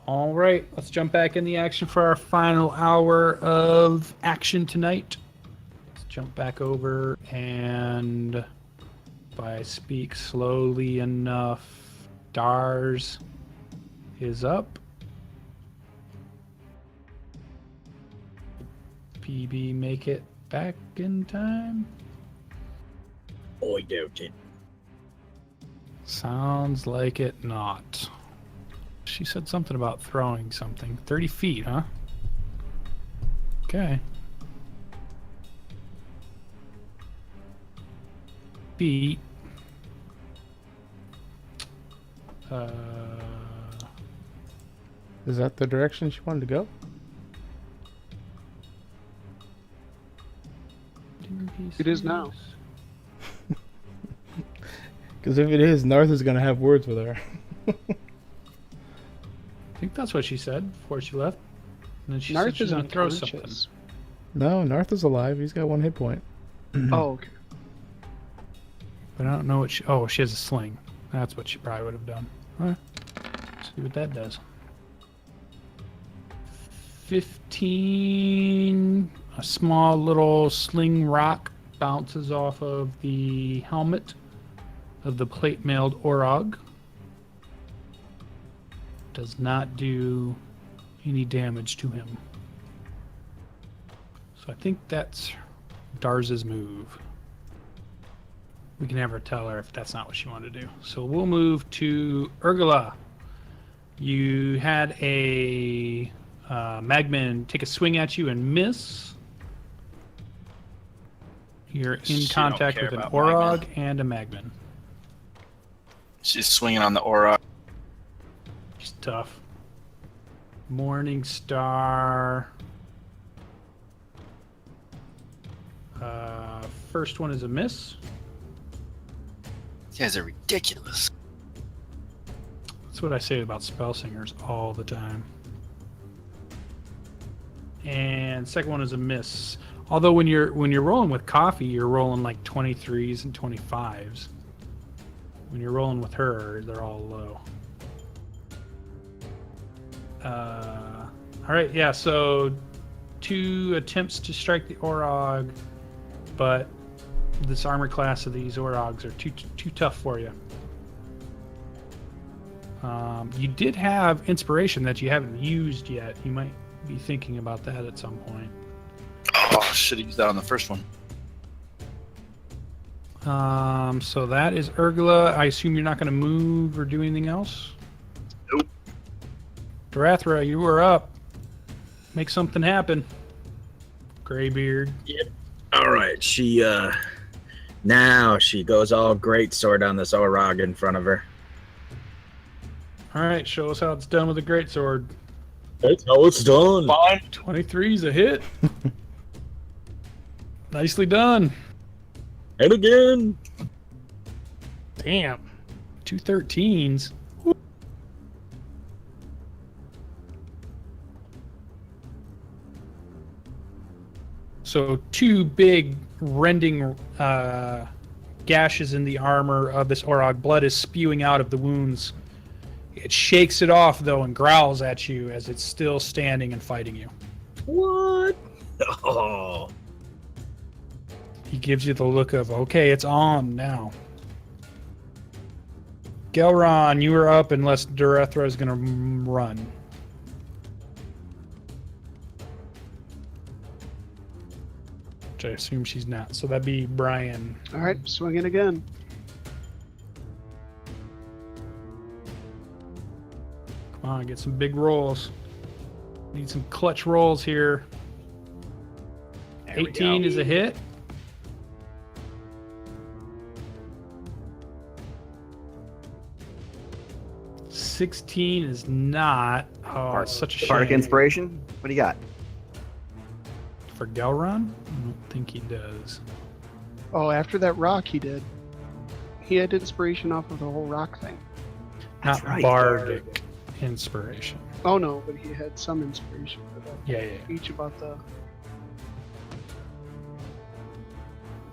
All right, let's jump back in the action for our final hour of action tonight. Let's jump back over, and if I speak slowly enough, Dars is up. PB make it back in time? I doubt it. Sounds like it not. She said something about throwing something. 30 feet, huh? Okay. Feet. Is that the direction she wanted to go? It is now. Because if it is, Narth is going to have words with her. I think that's what she said before she left. And then she said Narth she was is going to throw unconscious. something. No, Narth is alive. He's got 1 hit point. Oh, okay. But I don't know what she... Oh, she has a sling. That's what she probably would have done. All right. See what that does. 15. A small little sling rock bounces off of the helmet of the plate-mailed Orog. Does not do any damage to him. So I think that's Dars's move. We can never tell her if that's not what she wanted to do. So we'll move to Urgula. You had a Magman take a swing at you and miss. You're in contact with an Orog and a Magman. She's swinging on the Orog. She's tough. Morning Star. First one is a miss. You guys are ridiculous. That's what I say about spell singers all the time. And second one is a miss. Although when you're rolling with coffee, you're rolling like 23s and 25s. When you're rolling with her, they're all low. All right, yeah. So 2 attempts to strike the Orog, but this armor class of these Orogs are too tough for you. You did have inspiration that you haven't used yet. You might be thinking about that at some point. Oh, should have used that on the first one. So that is Urgula. I assume you're not going to move or do anything else? Nope. Darathra, you are up. Make something happen. Greybeard. Yep. All right. She now she goes all greatsword on this Orog in front of her. All right, show us how it's done with a greatsword. That's how it's done. Fine. 23's a hit. Nicely done. And again. Damn. 2 13s. So 2 big rending gashes in the armor of this Orog. Blood is spewing out of the wounds. It shakes it off, though, and growls at you as it's still standing and fighting you. What? Oh. He gives you the look of, okay, it's on now. Gelron, you are up unless Darathra is going to run. Which I assume she's not. So that'd be Brian. All right, swinging again. Come on, get some big rolls. Need some clutch rolls here. 18 is a hit. 16 is not. Oh, it's such a shame. Bardic Inspiration? What do you got? For Gelron? I don't think he does. Oh, after that rock he did. He had inspiration off of the whole rock thing. That's Not right. Bardic Inspiration. Oh no, but he had some inspiration for that. Yeah. Each about the...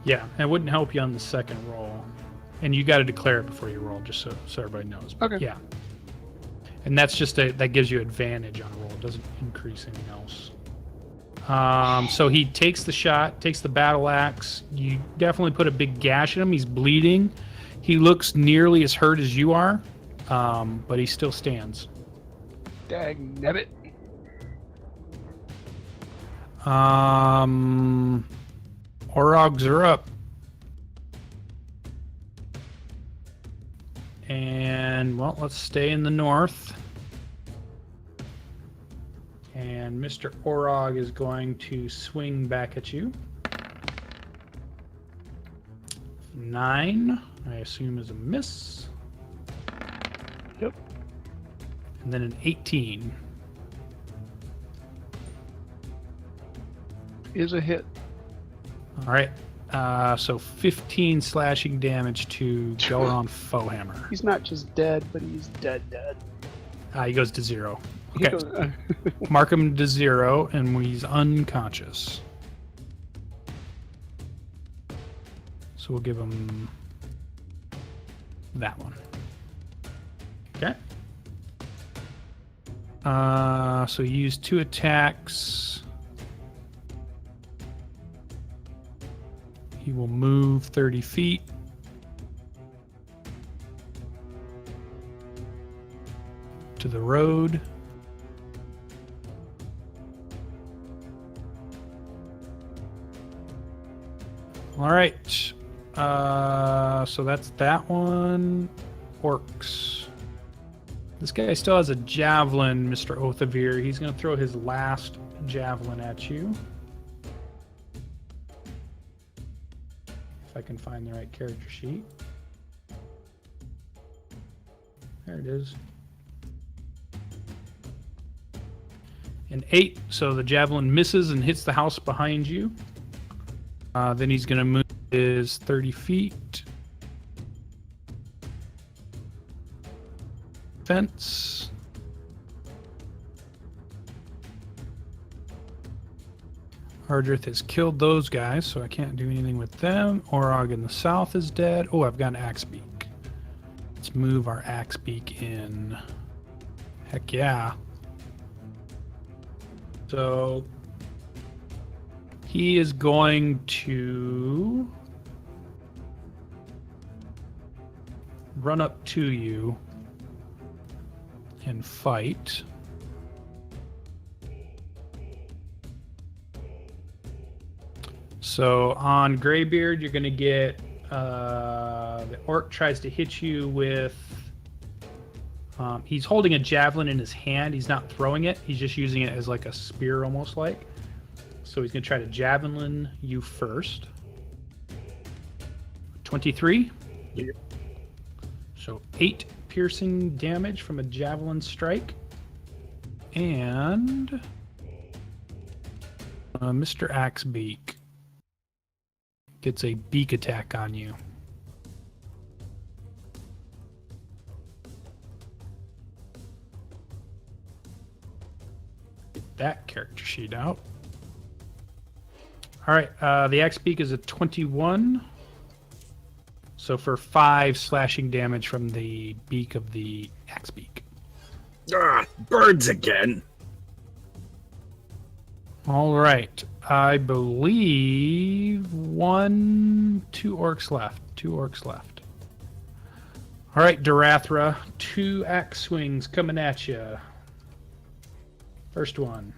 Yeah, it wouldn't help you on the second roll. And you got to declare it before you roll, just so everybody knows. But Okay. yeah. And that's just that gives you advantage on a roll. It doesn't increase anything else. So he takes the shot, takes the battle axe. You definitely put a big gash in him. He's bleeding. He looks nearly as hurt as you are, but he still stands. Dag nabbit. Orogs are up. And, well, let's stay in the north. And Mr. Orog is going to swing back at you. 9, I assume, is a miss. Yep. And then an 18. Is a hit. All right. So 15 slashing damage to Gelron Foehammer. He's not just dead, but he's dead. He goes to 0. He Okay. goes- Mark him to 0, and he's unconscious. So we'll give him that one. Okay. So he used 2 attacks. He will move 30 feet. To the road. All right. So that's that one. Orcs. This guy still has a javelin, Mr. Othavir. He's going to throw his last javelin at you. If I can find the right character sheet. There it is. An 8, so the javelin misses and hits the house behind you. Then he's going to move his 30 feet. Fence. Ardreth has killed those guys, so I can't do anything with them. Orog in the south is dead. Oh, I've got an axe beak. Let's move our axe beak in. Heck yeah. So he is going to run up to you and fight. So on Greybeard, you're going to get the orc tries to hit you with. He's holding a javelin in his hand. He's not throwing it. He's just using it as like a spear, almost like. So he's going to try to javelin you first. 23. Yep. So 8 piercing damage from a javelin strike. And Mr. Axebeak gets a beak attack on you. Get that character sheet out. All right, the axe beak is a 21. So for 5 slashing damage from the beak of the axe beak. Birds again. All right, I believe 2 orcs left. 2 orcs left. All right, Darathra, 2 axe swings coming at you. First one.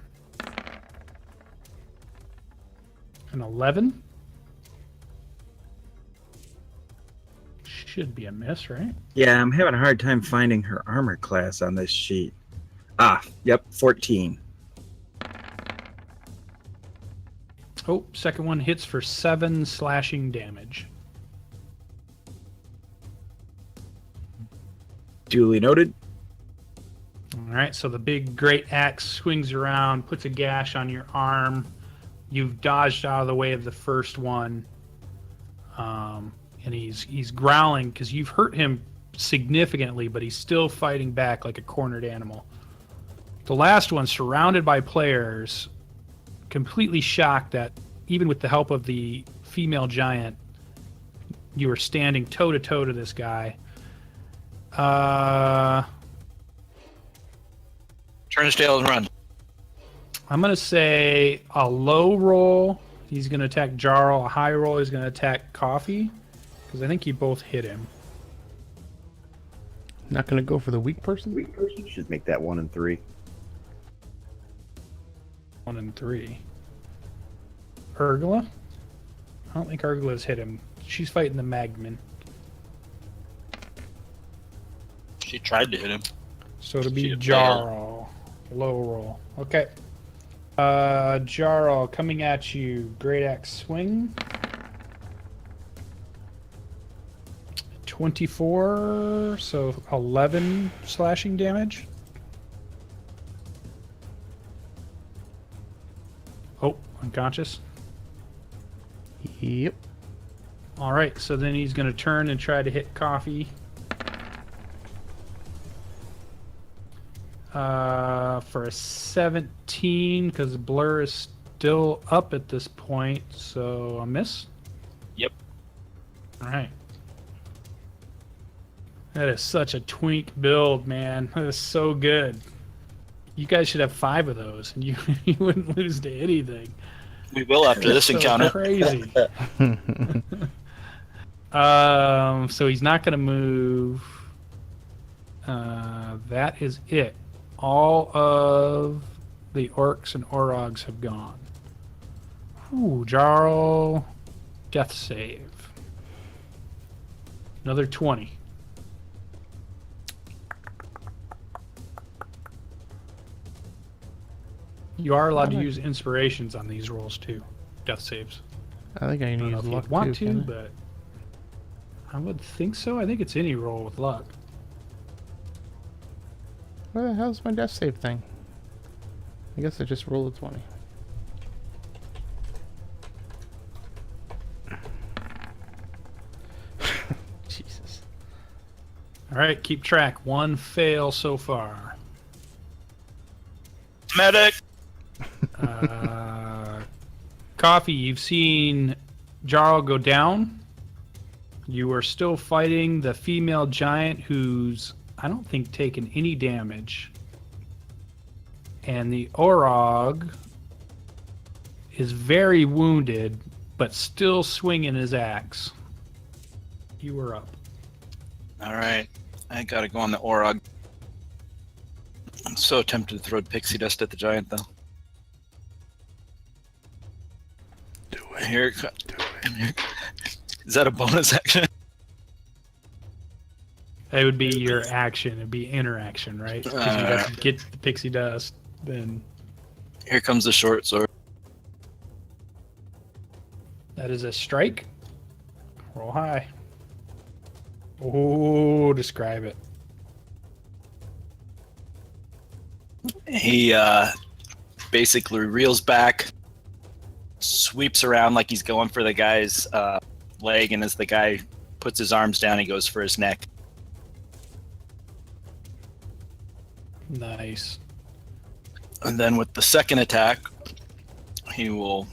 An 11. Should be a miss, right? Yeah, I'm having a hard time finding her armor class on this sheet. Yep, 14. Oh, second one hits for 7 slashing damage. Duly noted. All right, so the big great axe swings around, puts a gash on your arm. You've dodged out of the way of the first one. And he's growling because you've hurt him significantly, but he's still fighting back like a cornered animal. The last one, surrounded by players, completely shocked that even with the help of the female giant, you were standing toe-to-toe to this guy. Turn his tail and run. I'm going to say a low roll. He's going to attack Jarral. A high roll, he's going to attack Coffee. Because I think you both hit him. Not gonna go for the weak person? You should make that 1 and 3. 1 and 3. Urgla? I don't think Urgla's hit him. She's fighting the Magman. She tried to hit him. So it'll be She failed. Jarral. Low roll. Okay. Jarral coming at you. Great Axe swing. 24, so 11 slashing damage. Oh, unconscious. Yep. All right, so then he's going to turn and try to hit Coffee. For a 17, because Blur is still up at this point, so a miss. Yep. All right. That is such a twink build, man. That is so good. You guys should have 5 of those, and you you wouldn't lose to anything. We will after this So encounter. crazy. So he's not going to move. That is it. All of the orcs and orogs have gone. Ooh, Jarl, death save. Another 20. You are allowed to Alright. use inspirations on these rolls too. Death saves. I think I I can don't know use if luck you want too. to, can I? but I would think so. I think it's any roll with luck. Where the hell's my death save thing? I guess I just rolled a 20. Jesus. All right, keep track. 1 fail so far. Medic! Coffee, you've seen Jarl go down. You are still fighting the female giant who's, I don't think, taken any damage. And the Orog is very wounded, but still swinging his axe. You were up. Alright. I gotta go on the Orog. I'm so tempted to throw pixie dust at the giant, though. Do Here it comes. Is that a bonus action? That would be your action. It'd be interaction, right? Because you have to get the pixie dust, then Here comes the short sword. that is a strike. Roll high. Oh, describe it. He basically reels back, sweeps around like he's going for the guy's leg, and as the guy puts his arms down, he goes for his neck. Nice. And then with the second attack, he will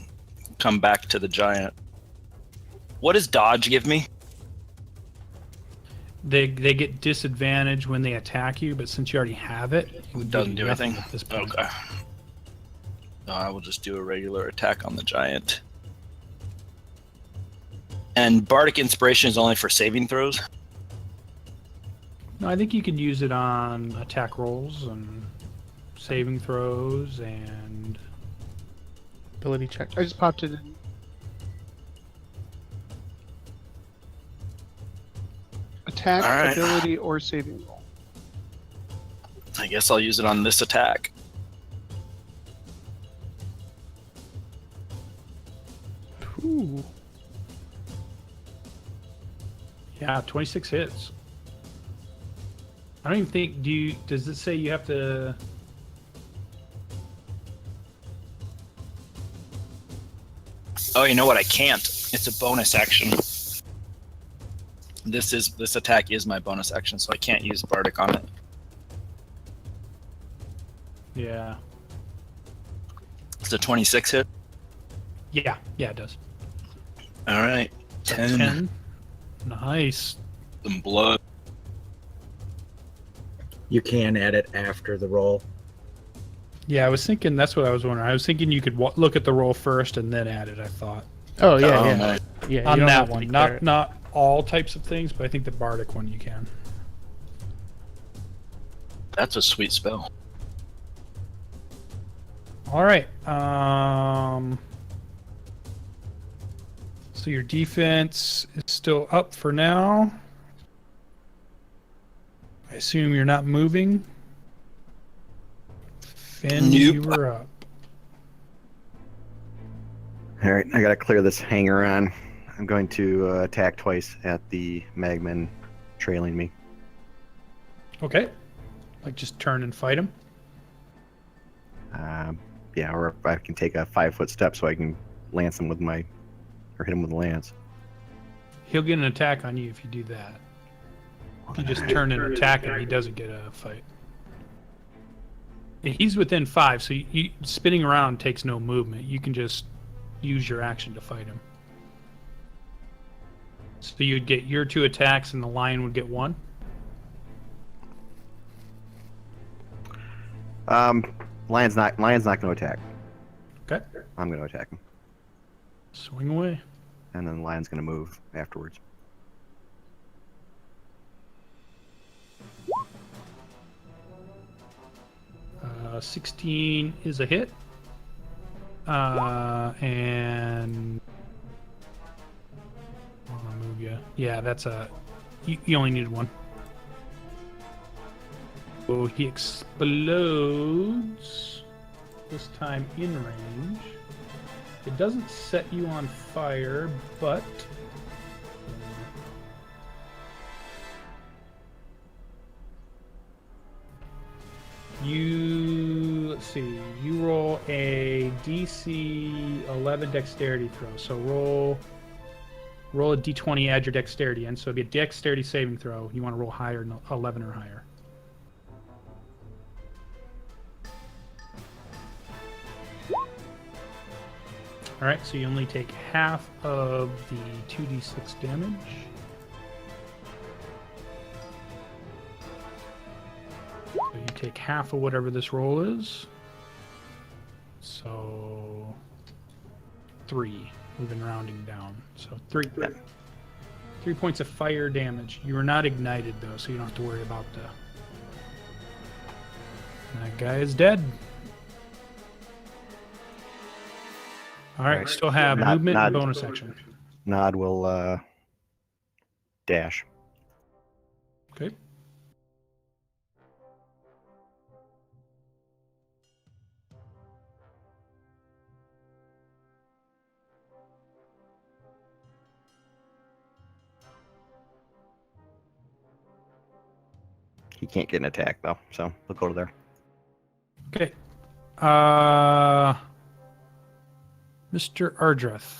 come back to the giant. What does dodge give me? They get disadvantage when they attack you, but since you already have it, it would Doesn't do nothing anything? at this point. Okay. No, I will just do a regular attack on the giant. And Bardic Inspiration is only for saving throws? No, I think you can use it on attack rolls and saving throws and Ability check. I just popped it in. Attack, All right. ability, or saving roll. I guess I'll use it on this attack. Ooh. yeah, 26 hits. I don't even think does it say you have to Oh, you know what? I can't. It's a bonus action. This attack is my bonus action, so I can't use Bardic on it. Yeah. It's a 26 hit. Yeah, it does. All right. 10. Nice. Some blood. You can add it after the roll. Yeah, I was thinking. That's what I was wondering. I was thinking you could look at the roll first and then add it. I thought Oh yeah, Oh, yeah, nice. yeah. You on don't that have to one, declare it. not all types of things, but I think the bardic one you can. That's a sweet spell. All right. So your defense is still up for now. I assume you're not moving. Finn, Nope. you were up. All right, I gotta clear this hanger on. I'm going to attack twice at the magmen trailing me. Okay. Like just turn and fight him. Yeah, or I can take a 5-foot step so I can lance him with my, or hit him with a lance. He'll get an attack on you if you do that. If you just turn and attack him, he doesn't get a fight. He's within 5, so spinning around takes no movement. You can just use your action to fight him. So you'd get your 2 attacks, and the lion would get 1. Lion's not going to attack. Okay. I'm going to attack him, Swing away. and then the lion's going to move afterwards. Uh, 16 is a hit. And I'll move you. Yeah, that's a. You only needed 1. Oh, he explodes. This time in range. It doesn't set you on fire, but let's see, you roll a DC 11 dexterity throw. So roll a d20, add your dexterity in. So it'd be a dexterity saving throw. You want to roll higher, 11 or higher. Alright, so you only take half of the 2d6 damage. So you take half of whatever this roll is. So 3. We've been rounding down. So 3. 3 points of fire damage. You are not ignited though, so you don't have to worry about the. That guy is dead. All right, still have movement and bonus action. Nod will dash. Okay. He can't get an attack though, so we'll go to there. Okay. Mr. Ardreth,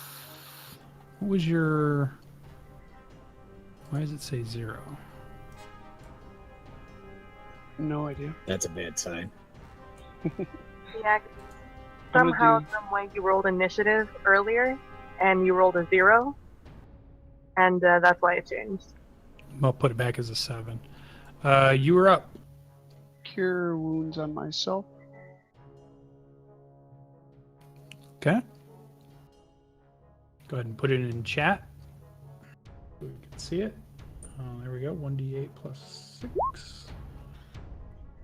what was your... Why does it say 0? No idea. That's a bad sign. Yeah, I'm gonna somehow, do- some way you rolled initiative earlier, and you rolled a 0, and that's why it changed. I'll put it back as a 7. You were up. Cure wounds on myself. Okay. Go ahead and put it in chat. We can see it. There we go. 1d8 plus 6.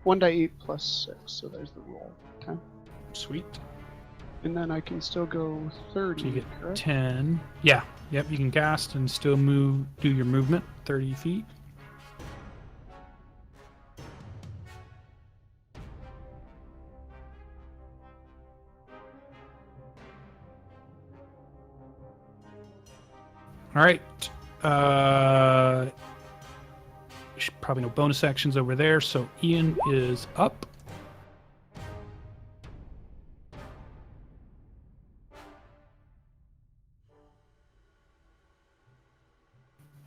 1d8 plus 6, so there's the roll. Okay. Sweet. And then I can still go 30, So you get correct? 10. Yeah. Yep. You can cast and still move. Do your movement 30 feet. All right. Probably no bonus actions over there. So Ian is up.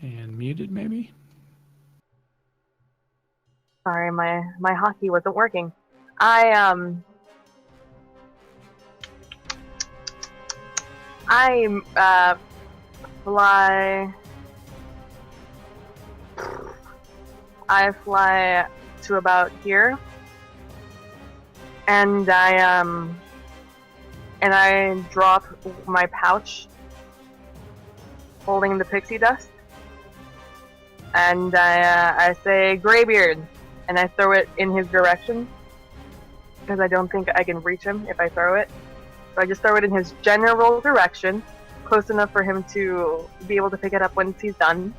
And muted, maybe? Sorry, my hockey wasn't working. I fly. I fly to about here. and I drop my pouch holding the pixie dust, and I say Greybeard, and I throw it in his direction because I don't think I can reach him if I throw it. So I just throw it in his general direction, close enough for him to be able to pick it up once he's done.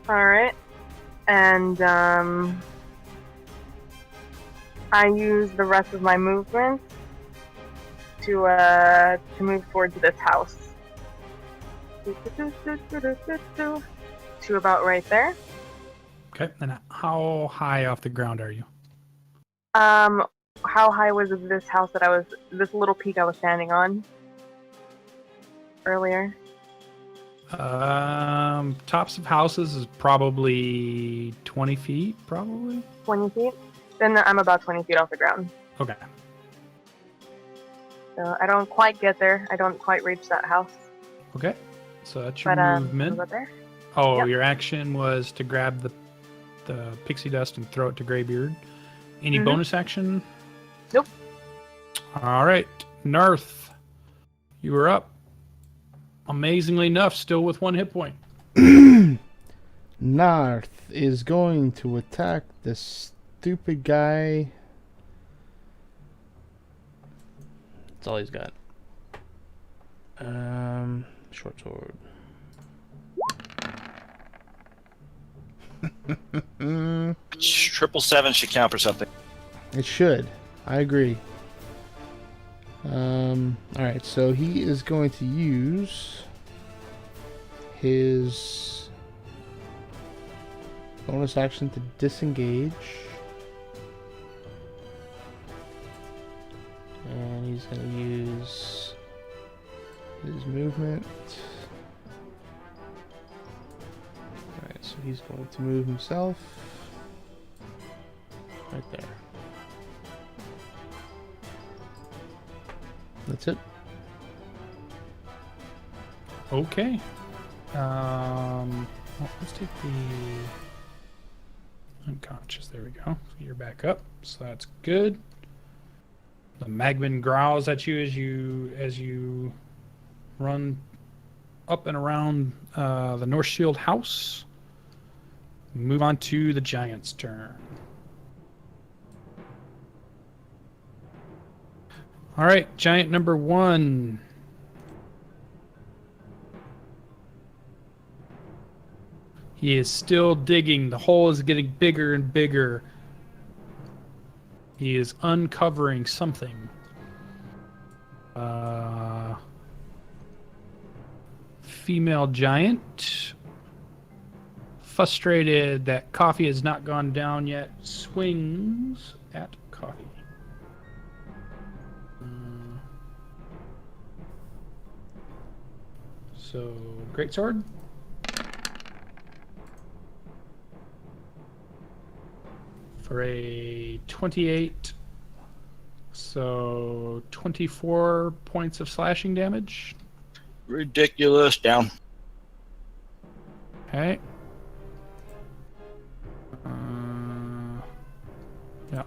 Alright. And I use the rest of my movement to move towards this house. To about right there. Okay. And how high off the ground are you? How high was this house this little peak I was standing on earlier? Tops of houses is probably 20 feet, probably. 20 feet? Then I'm about 20 feet off the ground. Okay. So I don't quite get there. I don't quite reach that house. Okay. So that's your But movement. about there. Oh, Yep. your action was to grab the pixie dust and throw it to Greybeard. Any Mhm. bonus action? Nope. All right, Narth, you were up. Amazingly enough, still with 1 hit point. Narth is going to attack this stupid guy. That's all he's got. Short sword. Triple seven should count for something. It should. I agree. Alright, so he is going to use his bonus action to disengage. And he's going to use his movement. Alright, so he's going to move himself right there. That's it. Okay. Well, let's take the unconscious. There we go. So you're back up. So that's good. The Magman growls at you as you run up and around the North Shield house. Move on to the giant's turn. All right, giant number 1. He is still digging. The hole is getting bigger and bigger. He is uncovering something. Female giant. Frustrated that coffee has not gone down yet, swings at coffee. So, greatsword. For a 28. So, 24 points of slashing damage. Ridiculous. Down. Okay. Yeah.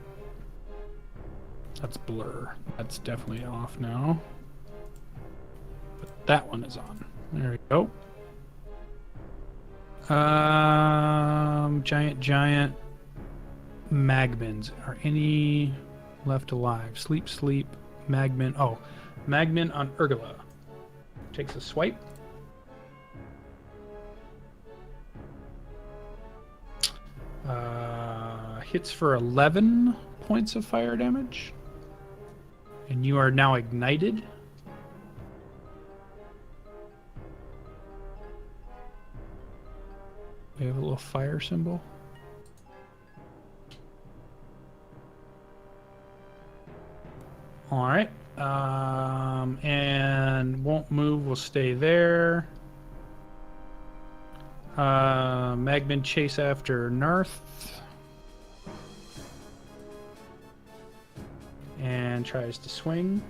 That's blur. That's definitely off now. But that one is on. There we go. Giant Magmans. Are any left alive? Sleep, Magman. Oh, Magman on Urgula. Takes a swipe. Hits for 11 points of fire damage. And you are now ignited. We have a little fire symbol. All right. And won't move. Will stay there. Magman chase after Narth. And tries to swing.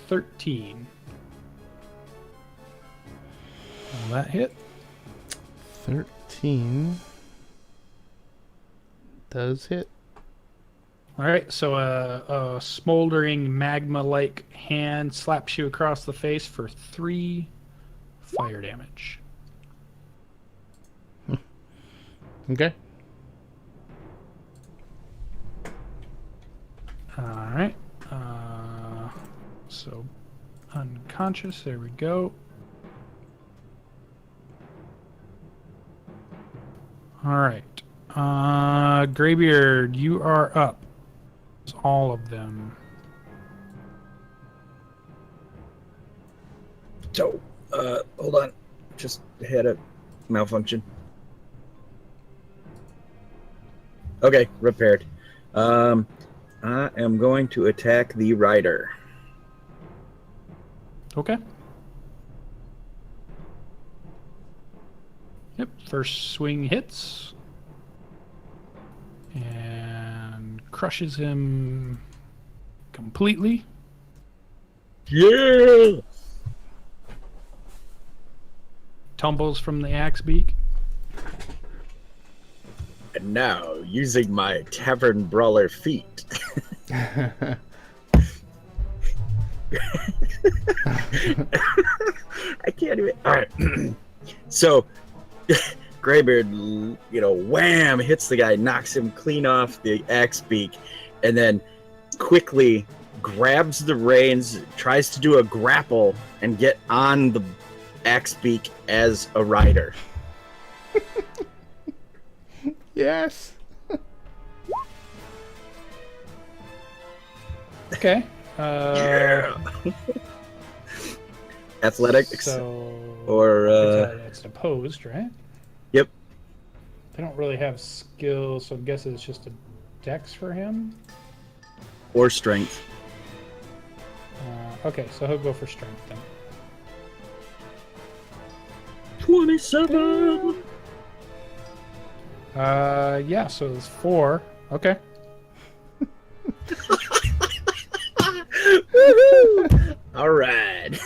13. Will that hit? 13 does hit. All right, so a smoldering magma-like hand slaps you across the face for 3 fire damage. Okay. All right. So unconscious. There we go. All right. Greybeard, you are up. It's all of them. So, hold on. Just had a malfunction. Okay, repaired. I am going to attack the rider. Okay. Yep, first swing hits. And crushes him completely. Yeah! Tumbles from the axe beak. And now, using my tavern brawler feat. I can't even. All right. So, Greybeard, wham, hits the guy, knocks him clean off the axe beak, and then quickly grabs the reins, tries to do a grapple, and get on the axe beak as a rider. Yes. Okay. Yeah. Athletics So, or it's opposed, right? Yep. They don't really have skill, so I guess it's just a dex for him. or strength. Okay, so he'll go for strength then. 27. Yeah, so it's 4. Okay. All right.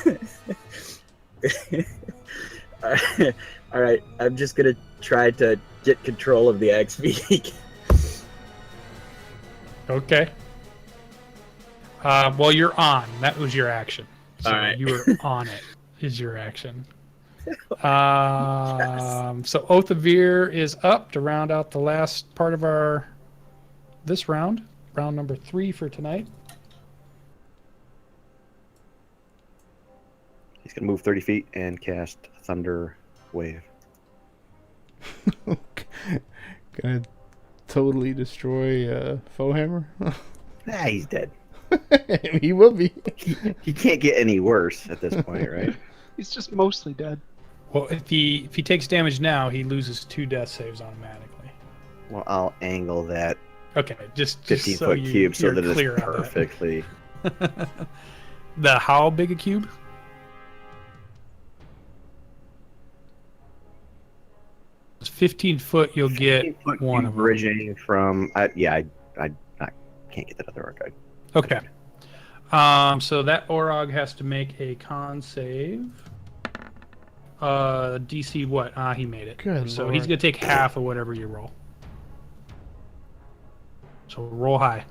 All right. I'm just gonna try to get control of the axe beak. Okay. Well, you're on. That was your action. So All right. you were on it. Is your action. So Oath of Veer is up to round out the last part of this round. Round number 3 for tonight. He's going to move 30 feet and cast Thunder Wave. Gonna totally destroy Foehammer? Ah, he's dead. He will be. He can't get any worse at this point, right? He's just mostly dead. Well, if he takes damage now, he loses 2 death saves automatically. Well, I'll angle that Okay, just 15-foot so cube so you're that clear it's on that. perfectly... How big a cube? It's 15 foot. You'll get 15-foot one cube of them. bridging from... I can't get that other archive. Okay. So that Orog has to make a con save. DC what? He made it. Good so Lord. he's gonna take half of whatever you roll. So roll high.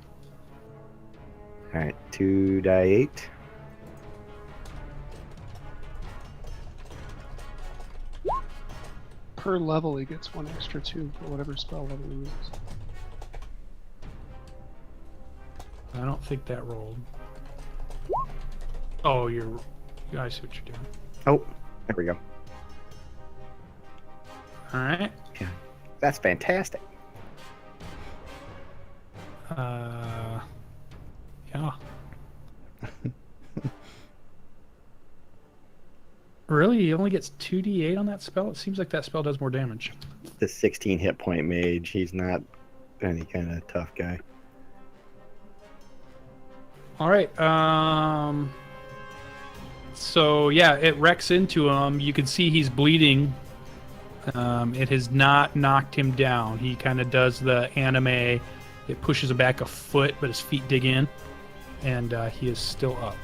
All right, 2d8. Per level, he gets 1 extra too for whatever spell level he uses. I don't think that rolled. Oh, I see what you're doing. Oh, there we go. All right. That's fantastic. Yeah. Really? He only gets 2d8 on that spell? It seems like that spell does more damage. The 16 hit point mage, he's not any kind of tough guy. All right. So yeah, it wrecks into him. You can see he's bleeding. It has not knocked him down. He kind of does the anime. It pushes him back a foot, but his feet dig in, and he is still up.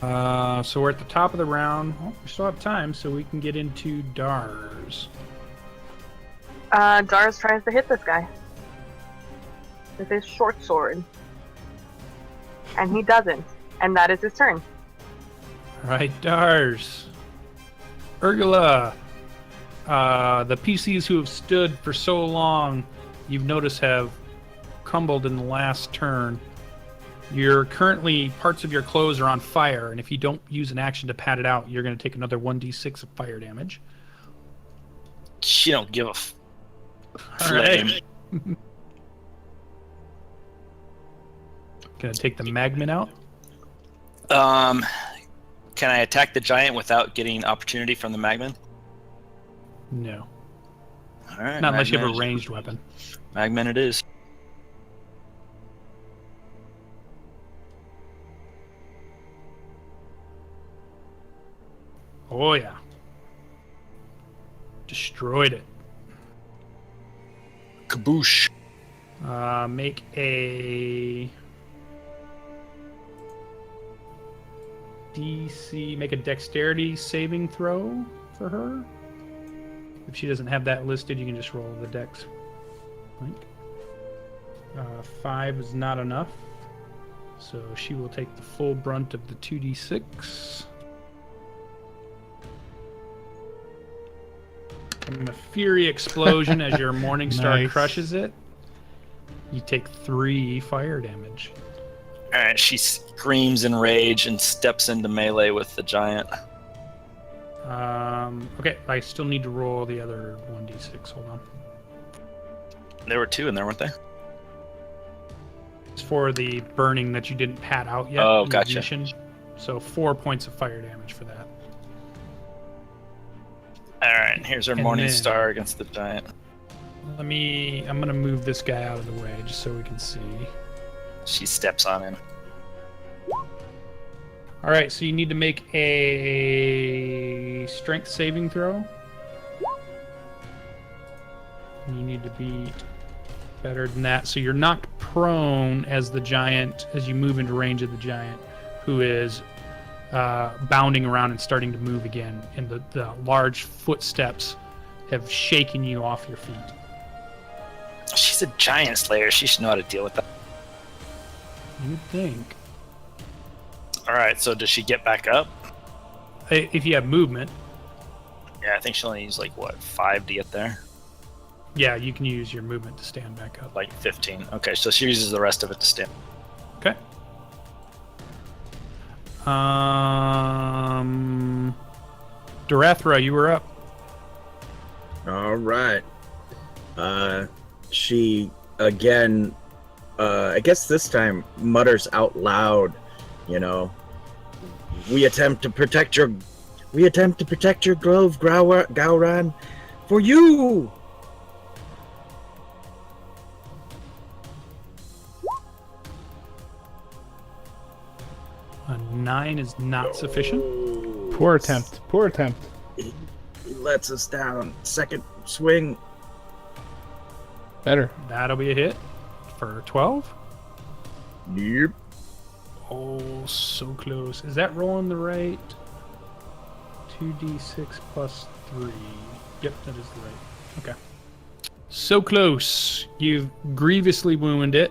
So we're at the top of the round. Oh, we still have time, so we can get into Dars. Dars tries to hit this guy with his short sword. And he doesn't. And that is his turn. All right, Dars. Urgula. The PCs who have stood for so long, you've noticed have crumbled in the last turn. You're currently, parts of your clothes are on fire, and if you don't use an action to pat it out, you're going to take another 1d6 of fire damage. She don't give a All right. Gonna take the magman out. Can I attack the giant without getting opportunity from the magman? No. All right. Not unless you have a Magman. ranged weapon. Magman it is. Oh, yeah. Destroyed it. Kaboosh. Make a make a dexterity saving throw for her. If she doesn't have that listed, you can just roll the dex. 5 is not enough, so she will take the full brunt of the 2d6. From a fury explosion as your morning star Nice. crushes it, you take 3 fire damage. All right. She screams in rage and steps into melee with the giant. Okay, I still need to roll the other 1d6. Hold on. There were 2 in there, weren't they? It's for the burning that you didn't pat out yet. Oh, the gotcha. ignition. So 4 points of fire damage for that. All right. Here's our And morning then- star against the giant. I'm gonna move this guy out of the way just so we can see. She steps on him. All right, so you need to make a strength saving throw. You need to be better than that. So you're knocked prone as the giant, as you move into range of the giant, who is bounding around and starting to move again. And the large footsteps have shaken you off your feet. She's a giant slayer. She should know how to deal with that. You would think. All right. So does she get back up? If you have movement, Yeah, I think she'll only use like what 5 to get there. yeah, you can use your movement to stand back up. Like 15. Okay, so she uses the rest of it to stand. Okay. Durathra, you were up. All right. She again, I guess this time mutters out loud, you know, we attempt to protect your grove, Gowran, for you. A 9 is not sufficient. Poor attempt. Poor attempt. He lets us down. Second swing. Better. That'll be a hit for 12. Yep. Oh, so close. Is that rolling the right? 2d6 plus 3. Yep, that is the right. Okay. So close. You've grievously wounded it.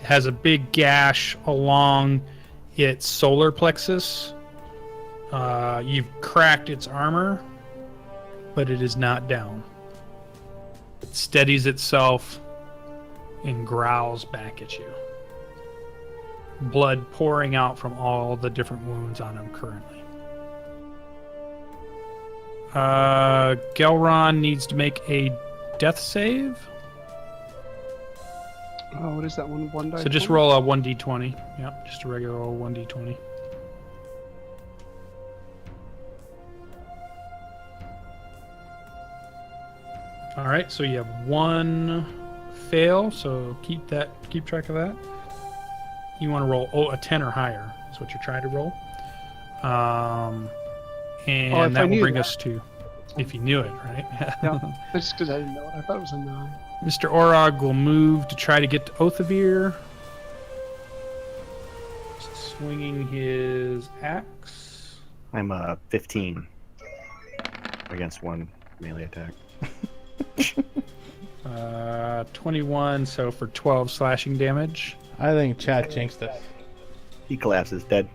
It has a big gash along its solar plexus. You've cracked its armor, but it is not down. It steadies itself and growls back at you. Blood pouring out from all the different wounds on him currently. Gelron needs to make a death save. Oh, what is that one? One die. So just 20? roll a 1d20. Yep, just a regular old 1d20. All right, so you have 1 fail, so keep track of that. You want to roll a 10 or higher is what you're trying to roll. And if I that will knew bring that. us to, if you knew it, right? Yeah, that's because I didn't know it. I thought it was a 9. Mr. Orog will move to try to get to Othavir. swinging his axe. I'm 15 against one melee attack. 21, so for 12 slashing damage. I think Chad jinxed us. He collapses dead.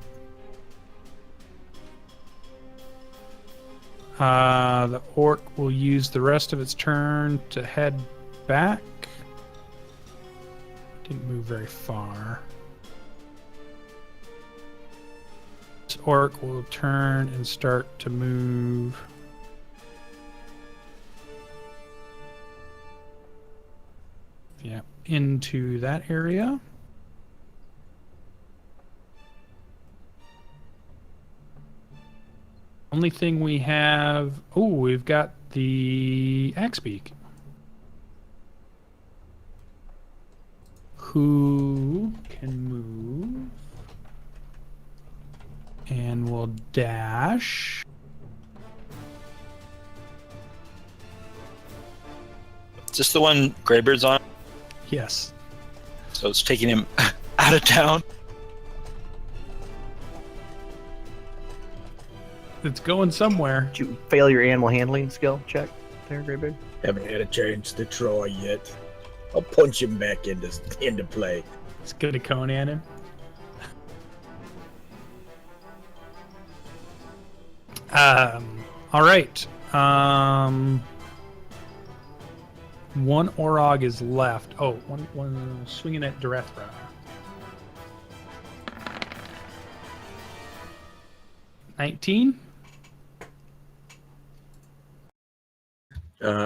The orc will use the rest of its turn to head back. Didn't move very far. This orc will turn and start to move. Yeah, into that area. Only thing we have... Oh, we've got the axe beak. Who can move? And will dash. Is this the one Greybeard's on? Yes. So it's taking him out of town. It's going somewhere. Did you fail your animal handling skill check there, Greybeard? Haven't had a chance to try yet. I'll punch him back into play. It's good to Conan him. All right. One Orog is left. Oh, one swinging at Durethra. $19.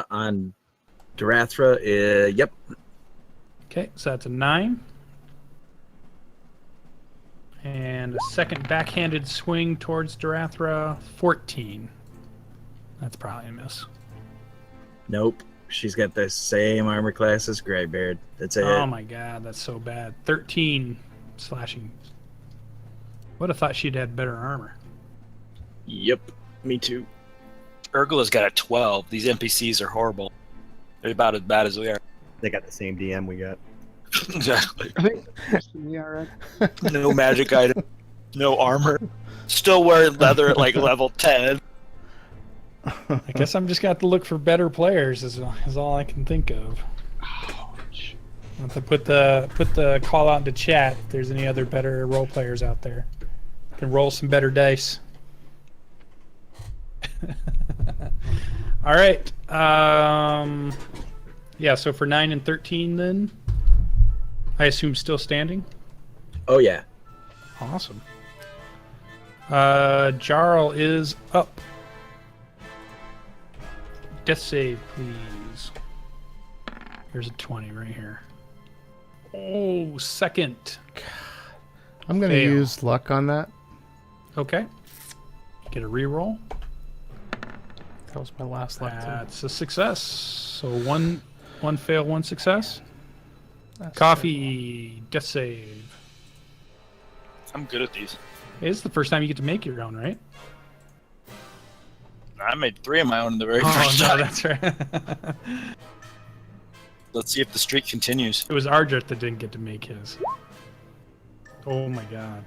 On Durathra, yep. Okay, so that's a 9. And a second backhanded swing towards Durathra, 14. That's probably a miss. Nope. She's got the same armor class as Greybeard. That's it. Oh my god, that's so bad. 13 slashing. Would have thought she'd had better armor. Yep. Me too. Urgula's got a 12. These NPCs are horrible. They're about as bad as we are. They got the same DM we got. Exactly. I think yeah, right. No magic item. No armor. Still wearing leather at like level 10. I guess I'm just got to look for better players is all I can think of. Ouch. I'll have to put the call out into chat if there's any other better role players out there. Can roll some better dice. All right. Yeah, so for 9 and 13 then, I assume still standing? Oh, yeah. Awesome. Jarral is up. Death save, please. Here's a 20 right here. Oh, second. I'm going to Fail. use luck on that. Okay. Get a reroll. That was my last luck. That's a success. So one fail, one success. That's Coffee, death save. I'm good at these. It's the first time you get to make your own, right? I made 3 of my own the very first no, time. that's right. Let's see if the streak continues. It was Ardreth that didn't get to make his. Oh my god.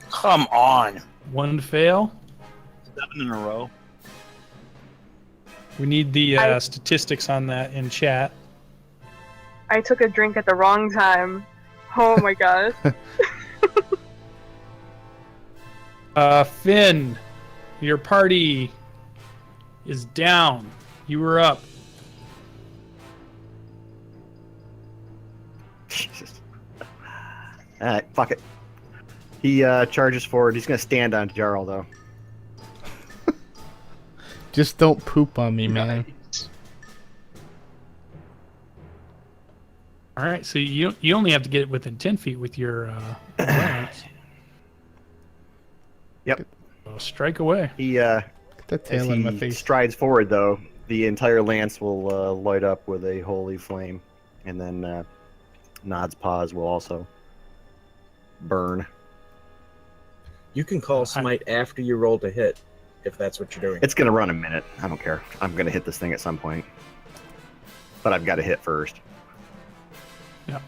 Come on. One fail. 7 in a row. We need the statistics on that in chat. I took a drink at the wrong time. Oh my gosh. Finn, your party is down. You were up. Jesus. Alright, fuck it. He charges forward. He's going to stand on Jarral, though. Just don't poop on me, man. All right, so you only have to get it within 10 feet with your lance. Yep. So strike away. He, Get that as tail in my he face. strides forward, though, the entire lance will light up with a holy flame. And then Nod's paws will also burn. You can call Smite after you roll to hit, if that's what you're doing. It's going to run a minute. I don't care. I'm going to hit this thing at some point. But I've got to hit first. Yeah.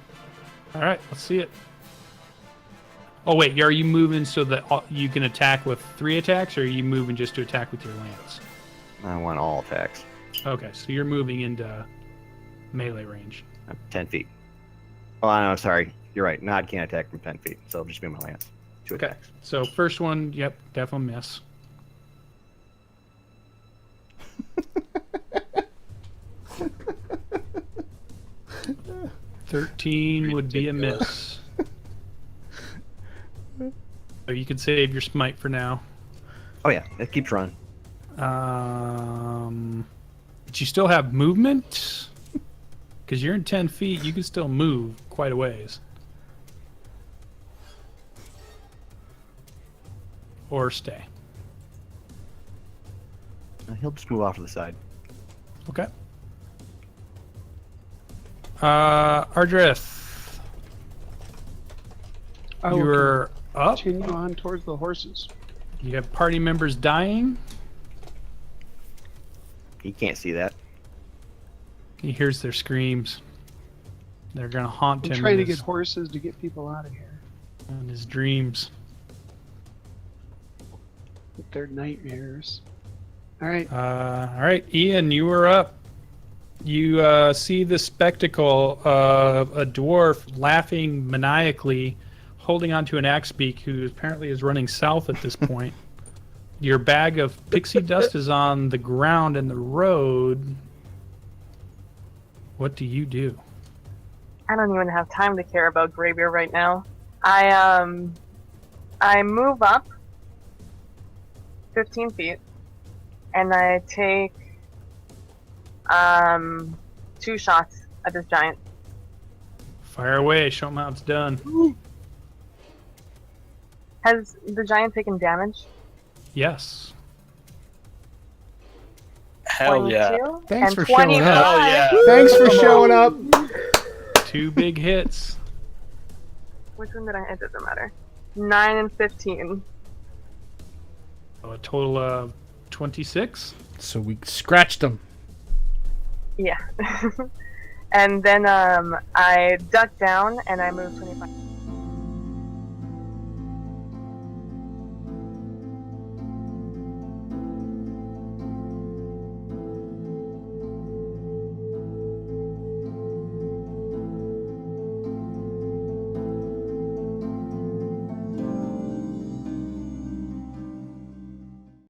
All right, let's see it. Oh wait, are you moving so that you can attack with 3 attacks, or are you moving just to attack with your lance? I want all attacks. Okay, so you're moving into melee range. 10 feet. Oh, I'm sorry. You're right. Nod can't attack from 10 feet, so it'll just be my lance. 2 Okay, attacks. so first one, yep, definitely miss. 13 would be a miss. So you can save your smite for now. Oh, yeah. It keeps running. But you still have movement? Because you're in 10 feet, you can still move quite a ways. Or stay. He'll just move off to the side. Okay. Ardreth, I will you're up. continue on towards the horses. You have party members dying. He can't see that. He hears their screams. They're gonna haunt I'm him trying to in get his, horses to get people out of here in his dreams. with their nightmares. All right. All right, Ian, you were up. You see the spectacle of a dwarf laughing maniacally, holding onto an axe beak, who apparently is running south at this point. Your bag of pixie dust is on the ground in the road. What do you do? I don't even have time to care about Greybeard right now. I move up 15 feet, and I take 2 shots at this giant. Fire away. Show him how it's done. Has the giant taken damage? Yes. Hell yeah. 22 Thanks and for showing 25. up. Hell yeah. Thanks for showing up. 2 big hits. Which one did I? It doesn't matter. 9 and 15. So a total of 26. So we scratched them. Yeah. And then I duck down and I move 25.